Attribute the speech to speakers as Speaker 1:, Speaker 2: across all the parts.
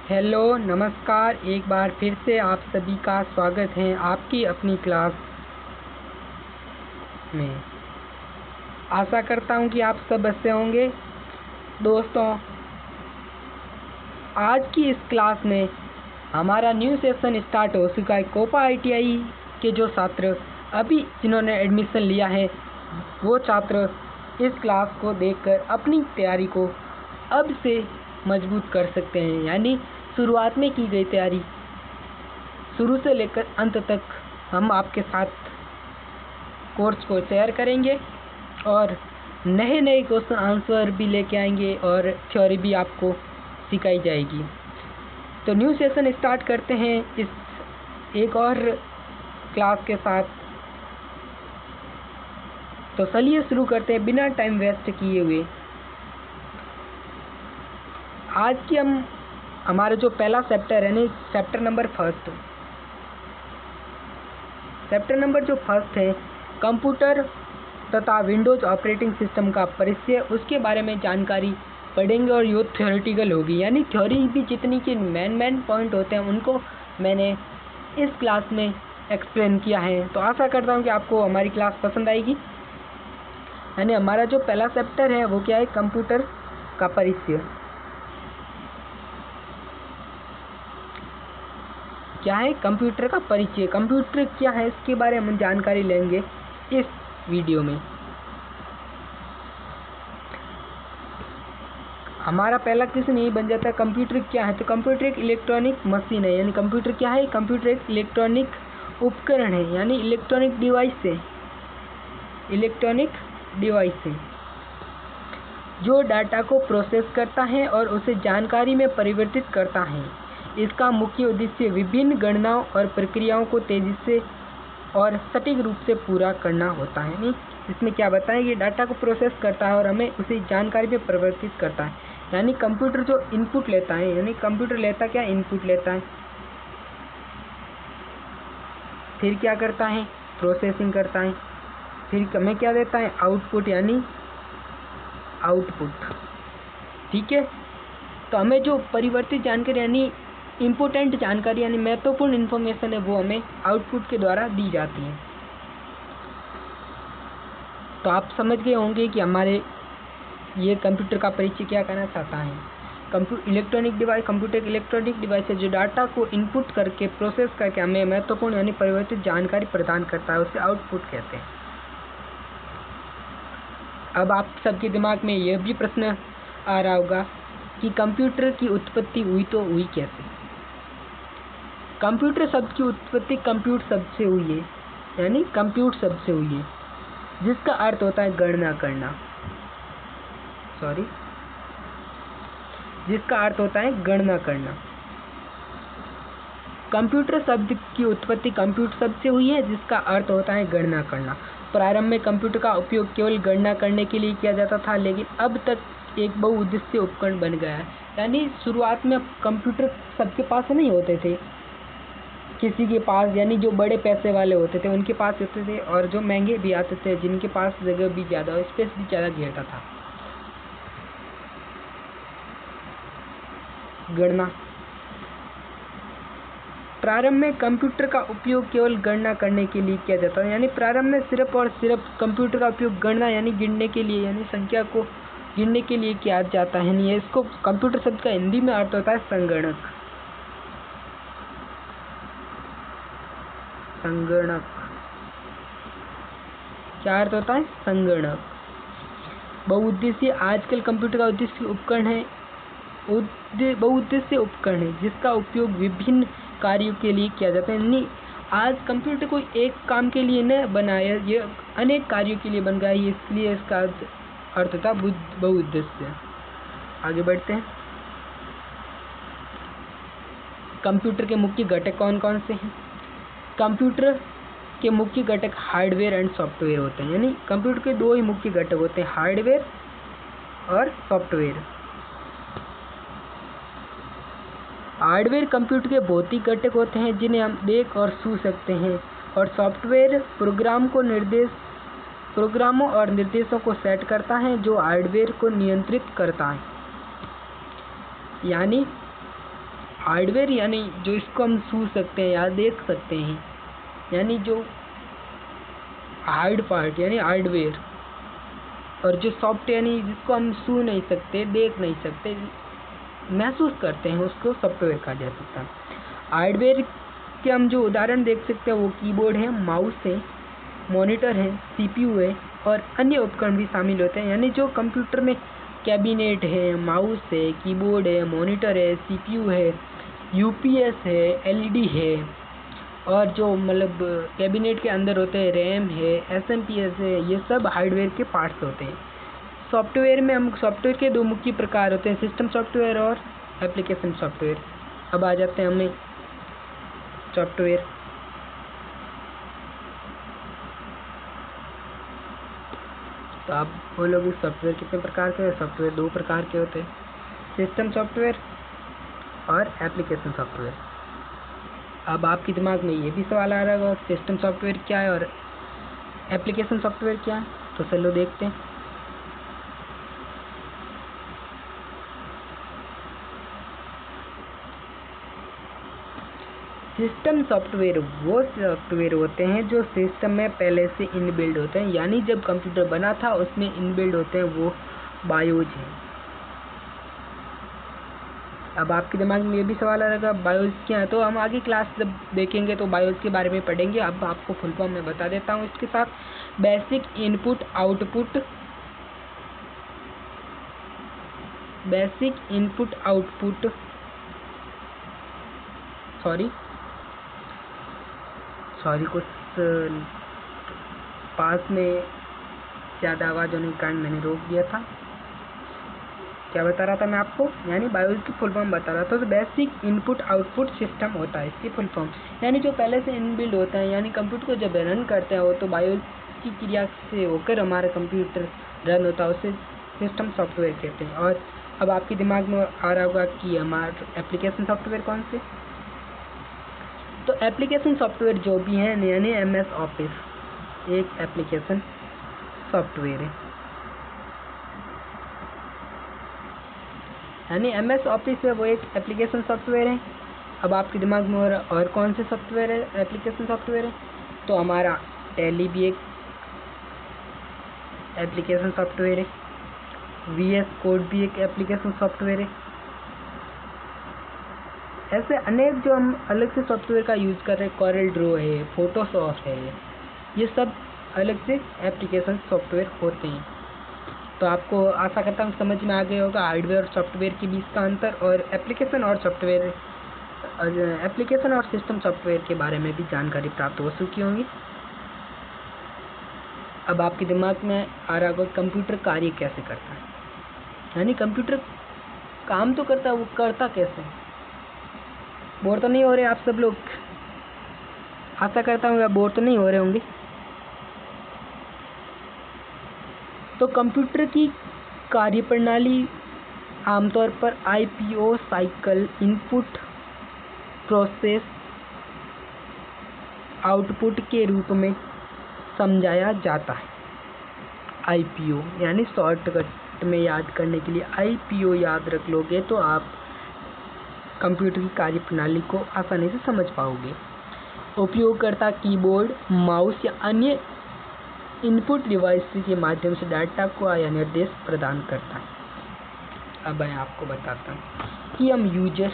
Speaker 1: Hello नमस्कार। एक बार फिर से आप सभी का स्वागत है आपकी अपनी क्लास में। आशा करता हूं कि आप सब अच्छे होंगे। दोस्तों, आज की इस क्लास में हमारा न्यू सेशन स्टार्ट हो चुका है। कोपा ITI के जो छात्र अभी जिन्होंने एडमिशन लिया है वो छात्र इस क्लास को देखकर अपनी तैयारी को अब से मजबूत कर सकते हैं। यानी शुरुआत में की गई तैयारी शुरू से लेकर अंत तक हम आपके साथ कोर्स को शेयर करेंगे और नए नए क्वेश्चन आंसर भी लेके आएंगे और थ्योरी भी आपको सिखाई जाएगी। तो न्यू सेशन स्टार्ट करते हैं इस एक और क्लास के साथ। तो चलिए शुरू करते हैं बिना टाइम वेस्ट किए हुए। आज की हमारा जो पहला चैप्टर है ना, चैप्टर नंबर फर्स्ट है कंप्यूटर तथा विंडोज ऑपरेटिंग सिस्टम का परिचय। उसके बारे में जानकारी पढ़ेंगे और ये थ्योरेटिकल होगी। यानी थ्योरी भी जितनी कि मेन पॉइंट होते हैं उनको मैंने इस क्लास में एक्सप्लेन किया है। तो आशा करता हूँ कि आपको हमारी क्लास पसंद आएगी। यानी हमारा जो पहला चैप्टर है वो क्या है, कंप्यूटर का परिचय। क्या है कंप्यूटर का परिचय, कंप्यूटर क्या है इसके बारे में हम जानकारी लेंगे इस वीडियो में। हमारा पहला क्वेश्चन यही बन जाता है, कंप्यूटर क्या है। तो कंप्यूटर एक इलेक्ट्रॉनिक मशीन है। यानी कंप्यूटर क्या है, कंप्यूटर एक इलेक्ट्रॉनिक उपकरण है। यानी इलेक्ट्रॉनिक डिवाइस है जो डाटा को प्रोसेस करता है और उसे जानकारी में परिवर्तित करता है। इसका मुख्य उद्देश्य विभिन्न गणनाओं और प्रक्रियाओं को तेजी से और सटीक रूप से पूरा करना होता है। नहीं, इसमें क्या बताएं, ये डाटा को प्रोसेस करता है और हमें उसे जानकारी में परिवर्तित करता है। यानी कंप्यूटर जो इनपुट लेता है, यानी कंप्यूटर लेता क्या, इनपुट लेता है, फिर क्या करता है, प्रोसेसिंग करता है, फिर हमें क्या देता है, आउटपुट, यानी आउटपुट। ठीक है। तो हमें जो परिवर्तित जानकारी यानी इम्पोर्टेंट जानकारी यानी महत्वपूर्ण इन्फॉर्मेशन है वो हमें आउटपुट के द्वारा दी जाती है। तो आप समझ गए होंगे कि हमारे ये कंप्यूटर का परिचय क्या करना चाहता है। कंप्यूटर एक इलेक्ट्रॉनिक डिवाइस है जो डाटा को इनपुट करके प्रोसेस करके हमें महत्वपूर्ण यानी परिवर्तित जानकारी प्रदान करता है, उसे आउटपुट कहते हैं। अब आप सबके दिमाग में यह भी प्रश्न आ रहा होगा कि कंप्यूटर की उत्पत्ति हुई तो हुई कैसे। कंप्यूटर शब्द की उत्पत्ति कंप्यूट शब्द से हुई है। यानी कंप्यूट शब्द से हुई है जिसका अर्थ होता है गणना करना। जिसका अर्थ होता है गणना करना। कंप्यूटर शब्द की उत्पत्ति कंप्यूट शब्द से हुई है जिसका अर्थ होता है गणना करना। प्रारंभ में कंप्यूटर का उपयोग केवल गणना करने के लिए किया जाता था, लेकिन अब तक एक बहुउद्देशीय उपकरण बन गया है। यानी शुरुआत में कंप्यूटर सबके पास नहीं होते थे, किसी के पास, यानी जो बड़े पैसे वाले होते थे उनके पास होते थे और जो महंगे भी आते थे, जिनके पास जगह भी ज़्यादा और स्पेस भी ज़्यादा घेरता था। गणना। प्रारंभ में कंप्यूटर का उपयोग केवल गणना करने के लिए किया जाता है। यानी प्रारंभ में सिर्फ और सिर्फ कंप्यूटर का उपयोग गणना यानी गिनने के लिए, यानी संख्या को गिनने के लिए किया जाता है। नहीं, इसको कंप्यूटर शब्द का हिंदी में अर्थ होता है संगणक। क्या अर्थ होता है, संगणक। बहुउद्देशीय। आजकल कंप्यूटर का उद्देश्य उपकरण है बहुउद्देशीय उपकरण है जिसका उपयोग विभिन्न कार्यों के लिए किया जाता है। नहीं, आज कंप्यूटर कोई एक काम के लिए न बनाया, ये अनेक कार्यों के लिए बन गया है, इसलिए इसका अर्थ था बहुउद्देशीय। आगे बढ़ते हैं। कंप्यूटर के मुख्य घटक कौन कौन से हैं। कंप्यूटर के मुख्य घटक हार्डवेयर एंड सॉफ्टवेयर होते हैं। यानी कंप्यूटर के दो ही मुख्य घटक होते हैं, हार्डवेयर और सॉफ्टवेयर। हार्डवेयर कंप्यूटर के भौतिक घटक होते हैं जिन्हें हम देख और छू सकते हैं, और सॉफ्टवेयर प्रोग्रामों और निर्देशों को सेट करता है जो हार्डवेयर को नियंत्रित करता है। यानी हार्डवेयर यानी जो इसको हम छू सकते हैं या देख सकते हैं, यानी जो हार्ड पार्ट यानी हार्डवेयर, और जो सॉफ्टवेयर यानी जिसको हम छू नहीं सकते, देख नहीं सकते, महसूस करते हैं, उसको सॉफ्टवेयर कहा जा सकता है। हार्डवेयर के हम जो उदाहरण देख सकते हैं वो कीबोर्ड है, माउस है, मॉनिटर है, सीपीयू है और अन्य उपकरण भी शामिल होते हैं। यानी जो कंप्यूटर में कैबिनेट है, माउस है, कीबोर्ड है, मॉनिटर है, सीपीयू है, यूपीएस है, एलईडी है, और जो मतलब कैबिनेट के अंदर होते हैं रैम है, एसएमपीएस है, ये सब हार्डवेयर के पार्ट्स होते हैं। सॉफ्टवेयर में हम सॉफ्टवेयर के दो मुख्य प्रकार होते हैं, सिस्टम सॉफ्टवेयर और एप्लीकेशन सॉफ्टवेयर। अब आ जाते हैं हमें सॉफ्टवेयर। तो आप बोलोगे सॉफ्टवेयर कितने प्रकार के? सॉफ्टवेयर दो प्रकार के होते हैं, सिस्टम सॉफ्टवेयर और एप्लीकेशन सॉफ्टवेयर। अब आपके दिमाग में ये भी सवाल आ रहा होगा सिस्टम सॉफ्टवेयर क्या है और एप्लीकेशन सॉफ्टवेयर क्या है, तो चलो देखते हैं। सिस्टम सॉफ्टवेयर वो सॉफ्टवेयर होते हैं जो सिस्टम में पहले से इनबिल्ड होते हैं, यानी जब कंप्यूटर बना था उसमें इनबिल्ड होते हैं, वो बायोज हैं। अब आपके दिमाग में ये भी सवाल आ रहेगा बायोज क्या है, तो हम आगे क्लास जब देखेंगे तो बायोज के बारे में पढ़ेंगे। अब आपको फुल फॉर्म में बता देता हूँ इसके साथ। बेसिक इनपुट आउटपुट सॉरी कुछ पास में ज़्यादा आवाज़ होने के कारण मैंने रोक दिया था। क्या बता रहा था मैं आपको, यानी बायोस की फुल फॉर्म बता रहा था। तो बेसिक इनपुट आउटपुट सिस्टम होता है इसकी फुल फॉर्म, यानी जो पहले से इनबिल्ड होता है, यानी कंप्यूटर को जब रन करते हैं वो तो बायोस की क्रिया से होकर हमारा कंप्यूटर रन होता है, उसे सिस्टम सॉफ्टवेयर कहते हैं। और अब आपके दिमाग में आ रहा होगा कि हमारे एप्लीकेशन सॉफ्टवेयर कौन से, तो एप्लीकेशन सॉफ्टवेयर जो भी हैं यानी MS ऑफिस एक एप्लीकेशन सॉफ्टवेयर है, यानी MS ऑफिस है वो एक एप्लीकेशन सॉफ्टवेयर है। अब आपके दिमाग में और कौन से सॉफ्टवेयर है एप्लीकेशन सॉफ्टवेयर है, तो हमारा टैली भी एक एप्लीकेशन सॉफ्टवेयर है, VS कोड भी एक एप्लीकेशन सॉफ्टवेयर है। ऐसे अनेक जो हम अलग से सॉफ्टवेयर का यूज़ कर रहे हैं, कॉरल ड्रॉ है, फोटोशॉप है, ये सब अलग से एप्लीकेशन सॉफ्टवेयर होते हैं। तो आपको आशा करता हूँ समझ में आ गया होगा हार्डवेयर और सॉफ्टवेयर के बीच का अंतर, और एप्लीकेशन और सिस्टम सॉफ्टवेयर के बारे में भी जानकारी प्राप्त हो चुकी होंगी। अब आपके दिमाग में आ रहा होगा कंप्यूटर कार्य कैसे करता है, यानी कंप्यूटर काम तो करता है, वो करता कैसे। बोर तो नहीं हो रहे आप सब लोग? आशा करता हूँ आप बोर तो नहीं हो रहे होंगे। तो कंप्यूटर की कार्यप्रणाली आमतौर पर IPO cycle, input process output के रूप में समझाया जाता है। IPO यानी शॉर्टकट में याद करने के लिए IPO याद रख लोगे तो आप कंप्यूटर की कार्यप्रणाली को आसानी से समझ पाओगे। उपयोगकर्ता कीबोर्ड, माउस या अन्य इनपुट डिवाइस के माध्यम से डाटा को या निर्देश प्रदान करता है। अब मैं आपको बताता हूँ कि हम यूजर,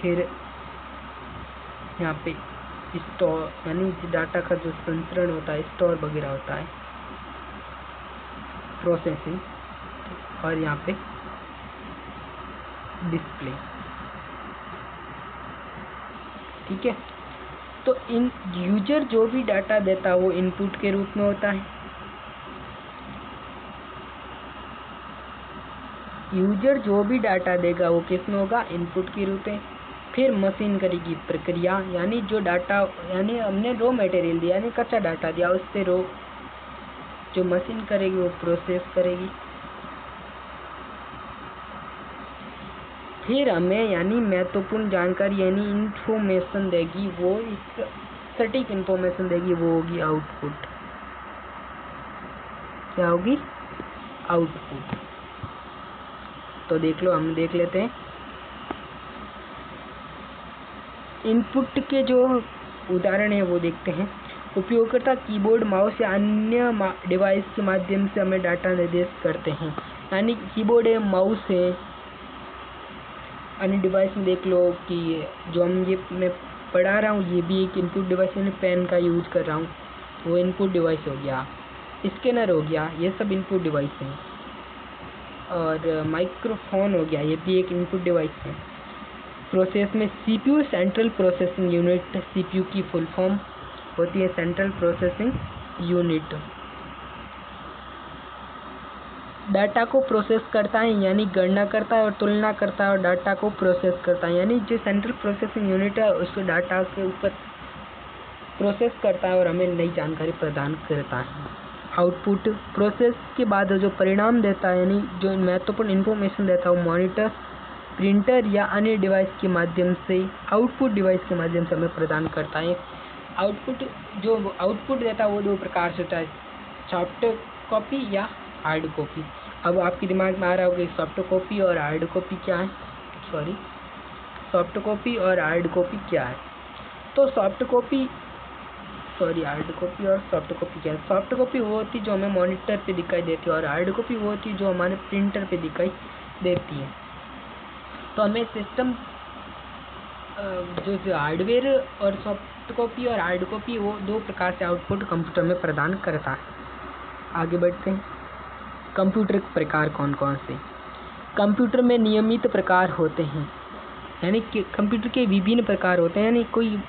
Speaker 1: फिर यहाँ पे स्टोर यानी डाटा का जो संचरण होता है, स्टोर वगैरह होता है, प्रोसेसिंग, और यहाँ पे डिस्प्ले। ठीक है, तो इन यूजर जो भी डाटा देता है वो इनपुट के रूप में होता है। यूजर जो भी डाटा देगा वो किस में होगा, इनपुट के रूप में। फिर मशीन करेगी प्रक्रिया, यानी जो डाटा, यानी हमने रॉ मटेरियल दिया यानी कच्चा डाटा दिया, उससे रॉ जो मशीन करेगी वो प्रोसेस करेगी। फिर हमें यानी महत्वपूर्ण जानकारी यानी इंफॉर्मेशन देगी, वो एक सटीक इंफॉर्मेशन देगी, वो होगी आउटपुट। क्या होगी? आउटपुट। तो देख लो, हम देख लेते हैं। इनपुट के जो उदाहरण है वो देखते हैं। उपयोगकर्ता कीबोर्ड, माउस या अन्य डिवाइस के माध्यम से हमें डाटा निर्देश करते हैं। यानी कीबोर्ड है, माउस है, अन्य डिवाइस में देख लो कि जो मैं पढ़ा रहा हूँ ये भी एक इनपुट डिवाइस है, पेन का यूज कर रहा हूँ वो इनपुट डिवाइस हो गया, स्कैनर हो गया, ये सब इनपुट डिवाइस हैं। और माइक्रोफोन हो गया, ये भी एक इनपुट डिवाइस है। प्रोसेस में CPU, central processing unit, CPU की फुल फॉर्म होती है सेंट्रल प्रोसेसिंग यूनिट। डाटा को प्रोसेस करता है, यानी गणना करता है और तुलना करता है और डाटा को प्रोसेस करता है। यानी जो सेंट्रल प्रोसेसिंग यूनिट है उसको डाटा के ऊपर प्रोसेस करता है और हमें नई जानकारी प्रदान करता है। आउटपुट, प्रोसेस के बाद जो परिणाम देता है, यानी जो महत्वपूर्ण इन्फॉर्मेशन देता है वो मॉनिटर, प्रिंटर या अन्य डिवाइस के माध्यम से, आउटपुट डिवाइस के माध्यम से हमें प्रदान करता है। जो आउटपुट देता है वो दो प्रकार से होता है, सॉफ्ट कॉपी या हार्ड कॉपी। अब आपके दिमाग में आ रहा होगा कि सॉफ्ट कॉपी और हार्ड कॉपी क्या है। सॉफ्ट कॉपी और हार्ड कॉपी क्या है। तो हार्ड कॉपी और सॉफ्ट कॉपी क्या है। सॉफ्ट कॉपी वो होती है जो हमें मॉनिटर पे दिखाई देती है और हार्ड कॉपी वो होती है जो हमारे प्रिंटर पे दिखाई देती है। तो हमें सिस्टम जो हार्डवेयर और सॉफ्ट कॉपी और हार्ड कॉपी वो दो प्रकार से आउटपुट कंप्यूटर में प्रदान करता है। आगे बढ़ते हैं। कंप्यूटर के प्रकार कौन कौन से। कंप्यूटर में नियमित प्रकार होते हैं, यानी कि कंप्यूटर के विभिन्न प्रकार होते हैं। यानी कोई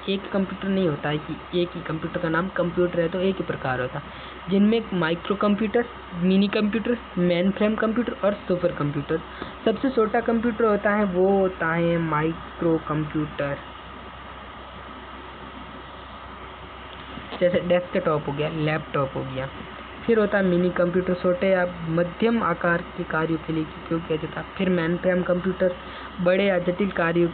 Speaker 1: एक कंप्यूटर नहीं होता है कि एक ही कंप्यूटर का नाम कंप्यूटर है तो एक ही प्रकार होता है, जिनमें micro computer, mini computer, main frame computer और सुपर कंप्यूटर। सबसे छोटा कंप्यूटर होता है वो होता है माइक्रो कंप्यूटर, जैसे डेस्कटॉप हो गया, लैपटॉप हो गया। फिर होता है मिनी कंप्यूटर, छोटे या मध्यम आकार के कार्यों के लिए उपयोग किया जाता है। फिर मेन फ्रेम कंप्यूटर, बड़े या जटिल कार्यों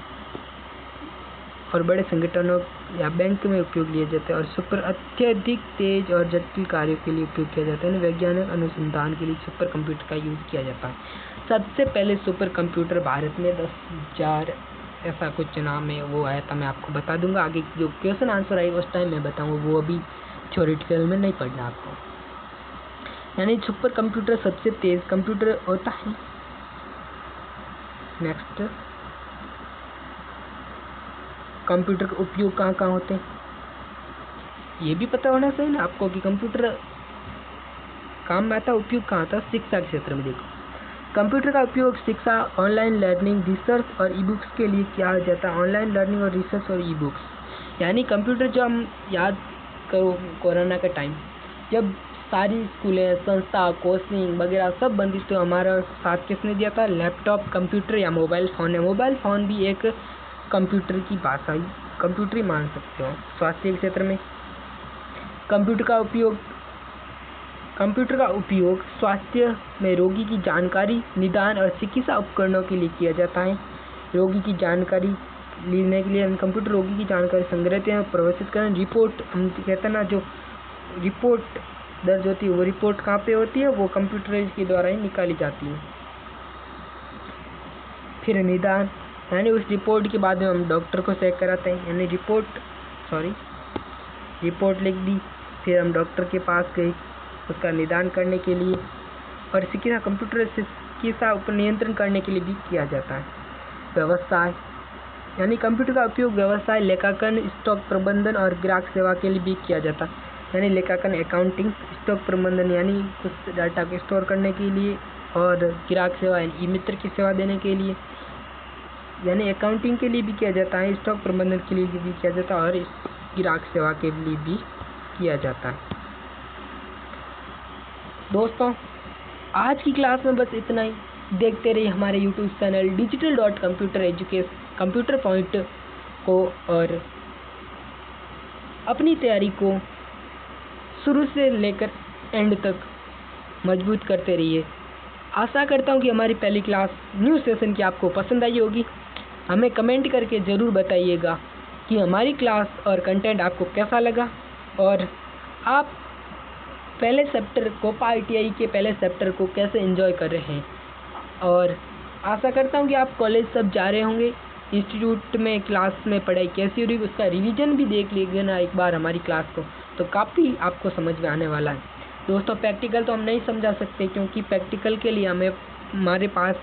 Speaker 1: और बड़े संगठनों या बैंक में उपयोग लिए जाते हैं। और सुपर, अत्यधिक तेज और जटिल कार्यों के लिए उपयोग किया जाता है। वैज्ञानिक अनुसंधान के लिए सुपर कंप्यूटर का यूज किया जाता है। सबसे पहले सुपर कंप्यूटर भारत में 10,000 ऐसा कुछ नाम है वो आया था, मैं आपको बता दूंगा। आगे जो क्वेश्चन आंसर आएगा उस टाइम मैं बताऊंगा, वो अभी थ्योरेटिकल में नहीं पढ़ना आपको। यानी सुपर कंप्यूटर सबसे तेज कंप्यूटर होता है। नेक्स्ट, कंप्यूटर का उपयोग कहाँ कहाँ होते हैं ये भी पता होना चाहिए ना आपको कि कंप्यूटर काम में आता है, उपयोग कहाँ आता है। शिक्षा के क्षेत्र में देखो, कंप्यूटर का उपयोग शिक्षा, ऑनलाइन लर्निंग, रिसर्च और ई बुक्स के लिए किया जाता है। ऑनलाइन लर्निंग और रिसर्च और ई बुक्स, यानी कंप्यूटर जो हम याद करो कोरोना का टाइम, जब सारी स्कूलें, संस्था, कोचिंग वगैरह सब बंद थी तो हमारा साथ किसने दिया था, लैपटॉप, कंप्यूटर या मोबाइल फ़ोन है। मोबाइल फ़ोन भी एक कंप्यूटर की भाषा ही, कंप्यूटर ही मान सकते हो। स्वास्थ्य के क्षेत्र में कंप्यूटर का उपयोग स्वास्थ्य में रोगी की जानकारी, निदान और चिकित्सा उपकरणों के लिए किया जाता है। रोगी की जानकारी लेने के लिए हम कंप्यूटर रोगी की जानकारी संग्रहित और प्रदर्शित करें। रिपोर्ट, हम कहते हैं ना, जो रिपोर्ट दर्ज होती है वो रिपोर्ट कहाँ पे होती है, वो कंप्यूटर के द्वारा ही निकाली जाती है। फिर निदान, यानी उस रिपोर्ट के बाद में हम डॉक्टर को चेक कराते हैं। यानी रिपोर्ट लिख दी, फिर हम डॉक्टर के पास गए उसका निदान करने के लिए। और चिकित्सा, कंप्यूटर से चिकित्सा ऊपर नियंत्रण करने के लिए भी किया जाता है। व्यवसाय, यानी कंप्यूटर का उपयोग व्यवसाय, लेखांकन, स्टॉक प्रबंधन और ग्राहक सेवा के लिए भी किया जाता है। यानी लेखांकन, अकाउंटिंग, स्टॉक प्रबंधन यानी कुछ डाटा को स्टोर करने के लिए, और ग्राहक सेवा यानी मित्र की सेवा देने के लिए, यानी अकाउंटिंग के लिए भी किया जाता है, स्टॉक प्रबंधन के लिए भी किया जाता है और ग्राहक सेवा के लिए भी किया जाता है। दोस्तों, आज की क्लास में बस इतना ही। देखते रहिए हमारे YouTube channel digital.computer education computer point को और अपनी तैयारी को शुरू से लेकर एंड तक मजबूत करते रहिए। आशा करता हूँ कि हमारी पहली क्लास न्यू सेशन की आपको पसंद आई होगी। हमें कमेंट करके ज़रूर बताइएगा कि हमारी क्लास और कंटेंट आपको कैसा लगा और आप पहले चैप्टर कोपा ITI के पहले चैप्टर को कैसे एंजॉय कर रहे हैं। और आशा करता हूँ कि आप कॉलेज सब जा रहे होंगे, इंस्टीट्यूट में क्लास में पढ़ाई कैसी हो रही है उसका रिवीजन भी देख लीजिए ना एक बार हमारी क्लास को, तो काफ़ी आपको समझ में आने वाला है। दोस्तों प्रैक्टिकल तो हम नहीं समझा सकते क्योंकि प्रैक्टिकल के लिए हमारे पास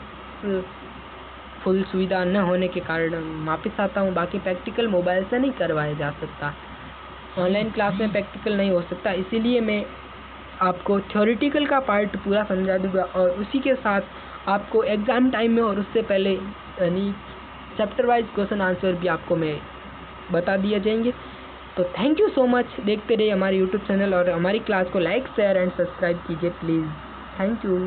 Speaker 1: फुल सुविधा न होने के कारण वापस आता हूँ। बाकी प्रैक्टिकल मोबाइल से नहीं करवाया जा सकता, ऑनलाइन क्लास में प्रैक्टिकल नहीं हो सकता, इसीलिए मैं आपको थ्योरेटिकल का पार्ट पूरा समझा दूंगा और उसी के साथ आपको एग्ज़ाम टाइम में और उससे पहले यानी चैप्टर वाइज क्वेश्चन आंसर भी आपको मैं बता दिए जाएंगे। तो थैंक यू सो मच, देखते रहिए हमारे यूट्यूब चैनल और हमारी क्लास को लाइक शेयर एंड सब्सक्राइब कीजिए प्लीज़। Thank you.